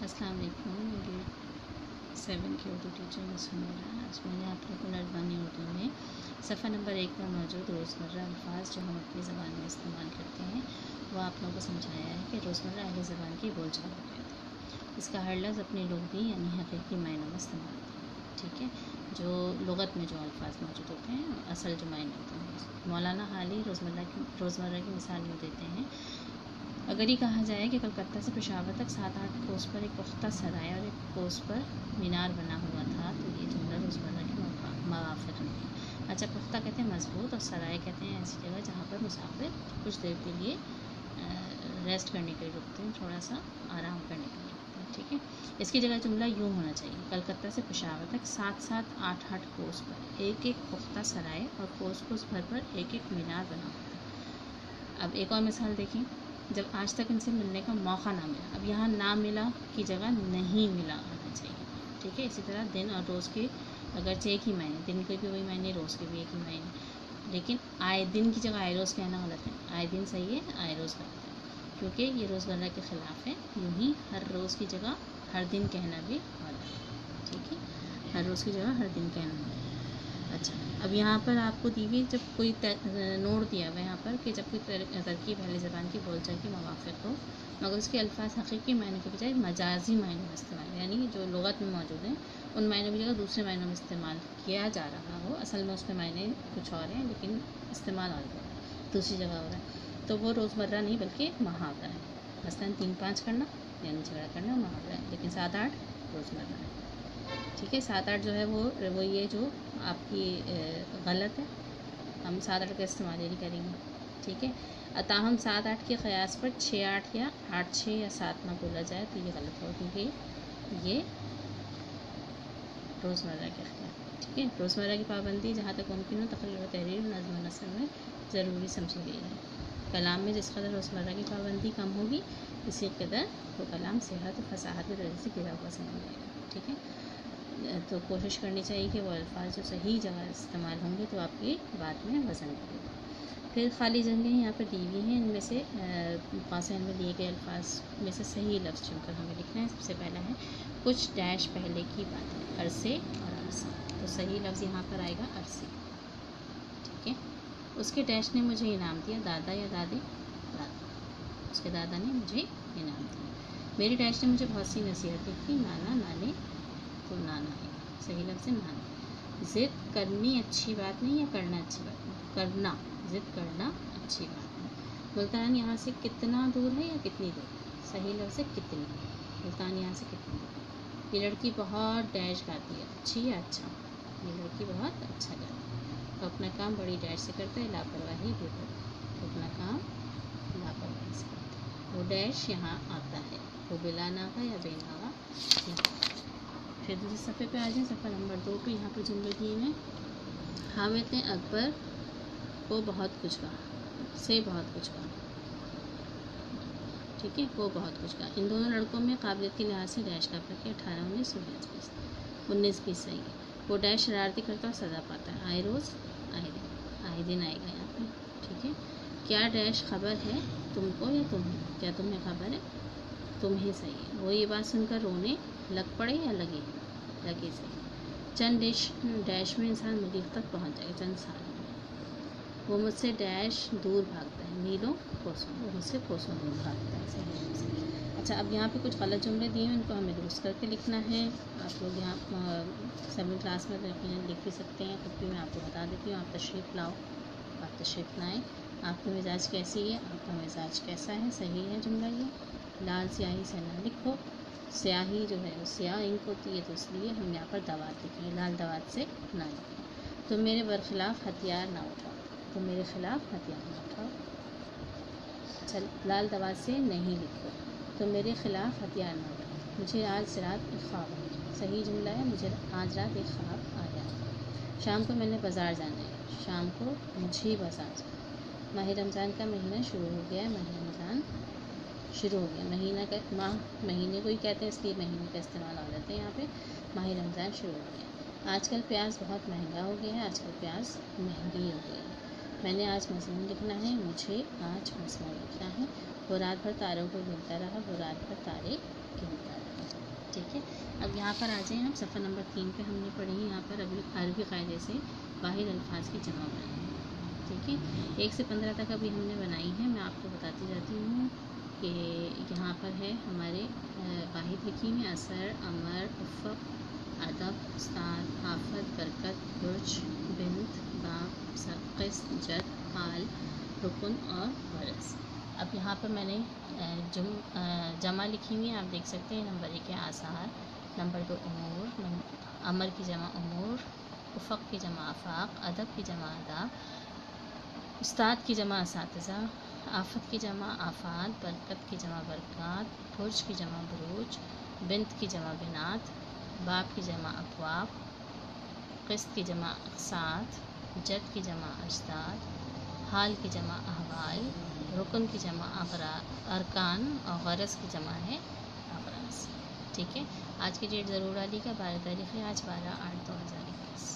अस्सलाम वालेकुम। ग्रेड 7 की उर्दू टीचर मुसम्मरा। आज मैंने आप लोगों को नरवानी उर्दू में सफ़ा नंबर 1 पर मौजूद रोज़मर्रा अल्फाज जो हम अपनी ज़बान में इस्तेमाल करते हैं वो आप लोगों को समझाया है कि रोज़मर्रा अहले ज़बान की बोलचाल हो जाती है। इसका हर लफ्ज़ अपने लुग़वी यानी हकीकी मायनों में इस्तेमाल होता है। ठीक है, जो लुग़त में जो अल्फाज मौजूद होते हैं असल जो मायने होते हैं। मौलाना हाली रोज़मर्रा की मिसाल यूँ देते हैं। अगर ये कहा जाए कि कलकत्ता से पेशावर तक 7-8 कोस पर एक पुख्ता सराय और एक कोस पर मीनार बना हुआ था, तो ये जुमला रोज़मर्रा के मवाफ़िक़ नहीं है। अच्छा, पुख्ता कहते हैं मज़बूत और सराय कहते हैं ऐसी जगह जहाँ पर मुसाफिर कुछ देर के लिए रेस्ट करने के लिए रुकते हैं, थोड़ा सा आराम करने के लिए रुकते हैं। ठीक है, इसकी जगह जुमला यूँ होना चाहिए, कलकत्ता से पेशावर तक 7-7, 8-8 कोस पर एक एक पुख्ता सराय और कोस भर पर एक एक मीनार बना हुआ था। अब एक और मिसाल देखें। जब आज तक इनसे मिलने का मौका ना मिला, अब यहाँ ना मिला की जगह नहीं मिला आना चाहिए। ठीक है, इसी तरह दिन और रोज़ के अगरचे एक ही मायने, दिन के भी वही मायने, रोज़ के भी एक ही मायने, लेकिन आए दिन की जगह आए रोज़ कहना गलत है। आए दिन सही है, आए रोज़ गलत है, क्योंकि ये रोज़मर्रा के ख़िलाफ़ है। यूँ ही हर रोज़ की जगह हर दिन कहना भी गलत है। ठीक है, हर रोज़ की जगह हर दिन कहना है। अच्छा, अब यहाँ पर आपको दी हुई जब कोई नोट दिया हुआ यहाँ पर कि जब कोई तरकीब अहले ज़बान की बोलचाल के मवाफ़िक़ हो मगर उसके अल्फाज हकीकी मायने के बजाय मजाजी मायनों में इस्तेमाल, यानी जो लुग़त में मौजूद हैं उन मायनों की जगह दूसरे मायनों में इस्तेमाल किया जा रहा हो, असल में उसके मायने कुछ और हैं लेकिन इस्तेमाल और दूसरी जगह हो रहा है, तो वो रोज़मर्रा नहीं बल्कि मुहावरा है। मसलन 3-5 करना यानी झगड़ा करना मुहावरा है, लेकिन 7-8 रोज़मर्रा है। ठीक है, 7-8 जो है वो ये जो आपकी गलत है, हम 7-8 का इस्तेमाल ही नहीं करेंगे। ठीक है, अताहम 7-8 के क़यास पर 6-8 या 8-6 या 7 ना बोला जाए तो ये गलत होगा, क्योंकि ये रोज़मर्रा के खिलाफ। ठीक है, रोज़मर्रा की पाबंदी जहाँ तक मुमकिन हो तक़रीर व तहरीर नज़्म व नस्र में ज़रूरी समझी गई है। कलाम में जिस कदर रोज़मर्रा की पाबंदी कम होगी इसी कदर वो कलाम सेहत और फसाहत की वजह से गिरा हुआ समझ जाएगा। ठीक है, तो कोशिश करनी चाहिए कि वो अल्फाज जो सही जगह इस्तेमाल होंगे तो आपकी बात में वज़न लगेगा। फिर खाली जगहें यहाँ पर दी हुई हैं, इनमें से क़ासिद में दिए गए अल्फाज में से सही लफ्ज़ चुनकर हमें लिखना है। सबसे पहला है कुछ डैश पहले की बात है, अरसे और अरसा, तो सही लफ्ज़ यहाँ पर आएगा अरसे। ठीक है, उसके डैश ने मुझे इनाम दिया, दादा या दादी, दादा, उसके दादा ने मुझे इनाम दिया। मेरी डैश ने मुझे बहुत सी नसीहतें की, नाना नाने, तो नाना है, सही लफ्ज़ है नाना। ज़िद करनी अच्छी बात नहीं या करना अच्छी बात नहीं, करना, ज़िद करना अच्छी बात नहीं। मुल्तान यहाँ से कितना दूर है या कितनी दूर, सही लफ्ज़ है कितनी, मुल्तान यहाँ से कितनी दूर। ये लड़की बहुत डैश गाती है, अच्छी या अच्छा, ये लड़की बहुत अच्छा गाती है, तो अपना काम बड़ी डैश से करता है, लापरवाही बेहद, तो अपना काम लापरवाही से करता है। वो डैश यहाँ आता है, वो बिला नागा या बेनागा यहाँ। फिर दूसरे सफ़े पे आ जाए, सफ़ा नंबर 2 पे यहाँ पर जुमले दिए हुए। हामिद ने अकबर को बहुत कुछ कहा, से बहुत कुछ कहा। ठीक है, वो बहुत कुछ कहा। इन दोनों लड़कों में काबिलियत के लिहाज से डैश का फ़र्क है, 18, 19 और 20, 19 की सही है। वो डैश शरारती करता और सज़ा पाता है, आए रोज़ आए दिन आएगा यहाँ पे। ठीक है, क्या डैश खबर है तुमको या तुम्हें, क्या तुम्हें खबर है, तुम्हें सही है। वो ये बात सुनकर रोने लग पड़े या लगे से। चंद डैश में इंसान मरीख तक पहुंच जाएगा, चंद साल में। वो मुझसे डैश दूर भागता है, मीलों कोसों, वो मुझसे कोसों दूर भागता है, सही। अच्छा, अब यहाँ पे कुछ गलत जुमले दिए हैं, इनको हमें दुरुस्त करके लिखना है। आप लोग यहाँ 7वीं क्लास में लिख भी सकते हैं, तब भी मैं आपको बता देती हूँ। आप तशरीफ़ लाओ, आप तशरीफ़ लाएँ। आपका मिजाज कैसी है, आपका मिजाज कैसा है, सही है जुमला ये। लाल स्याही से ना लिखो, स्याही जो है वो स्याह इंक होती है, तो इसलिए हम यहाँ पर दवात लिखेंगे, लाल दवात से ना लिखें। तो मेरे बरखिलाफ़ हथियार ना उठाओ, तो मेरे ख़िलाफ़ हथियार ना उठाओ। चल, लाल दवात से नहीं लिखो, तो मेरे ख़िलाफ़ हथियार ना उठाओ। मुझे आज रात एक ख्वाब आया, सही जुमला है, मुझे आज रात एक ख्वाब आया। शाम को मैंने बाज़ार जाना है, शाम को मुझे बाज़ार जाना। माह रमज़ान का महीना शुरू हो गया है, माह रमज़ान शुरू हो गया। महीना का माह महीने को ही कहते हैं, इसलिए महीने का इस्तेमाल आ जाता है यहाँ पे। माह रमज़ान शुरू हो गया। आजकल प्याज बहुत महंगा हो गया है, आजकल प्याज महंगी हो गई है। मैंने आज मज़मून लिखना है, मुझे आज मज़मून लिखना है। वो रात भर तारों को गिनता रहा, वो रात भर तारे गिनता रहा। ठीक है। अब यहाँ पर आ जाएं हम सफ़ा नंबर 3 पे हमने पढ़ी है यहाँ पर अभी अरबी कायदे से वाहिद अल्फाज की जमा बनाई, ठीक है। 1 से 15 तक अभी हमने बनाई है, मैं आपको बताती जाती हूँ कि यहाँ पर है हमारे वाहिद लिखी हुई असर, अमर, उफ़क़, अदब, उस्ताद, आफत, बरकत, बुर्ज, बिन्त, बाप, क़िस्त, जद, हाल, रुकन और वरस। अब यहाँ पर मैंने जमा लिखी हुई है, आप देख सकते हैं। नंबर 1 है आसार, नंबर 2 उमूर, अमर की जमा उमूर, उफ़क़ की जमा आफ़ाक़, अदब की जमा अदाब, उस्ताद की जमा असातिज़ा, आफत की जमा आफात, बरकत की जमा बरक़ात, बुर्ज की जमा बुरूज, बिन्त की जमा बिनात, बाप की जमा अबवाब, क़िस्त की जमा अक़सात, जद की जमा अजदाद, हाल की जमा अहवाल, रुकन की जमा अरकान और गरज की जमा है अगराज, ठीक है। आज की डेट ज़रूर डालिएगा, 12 तारीख़ है आज, 12/8/2021।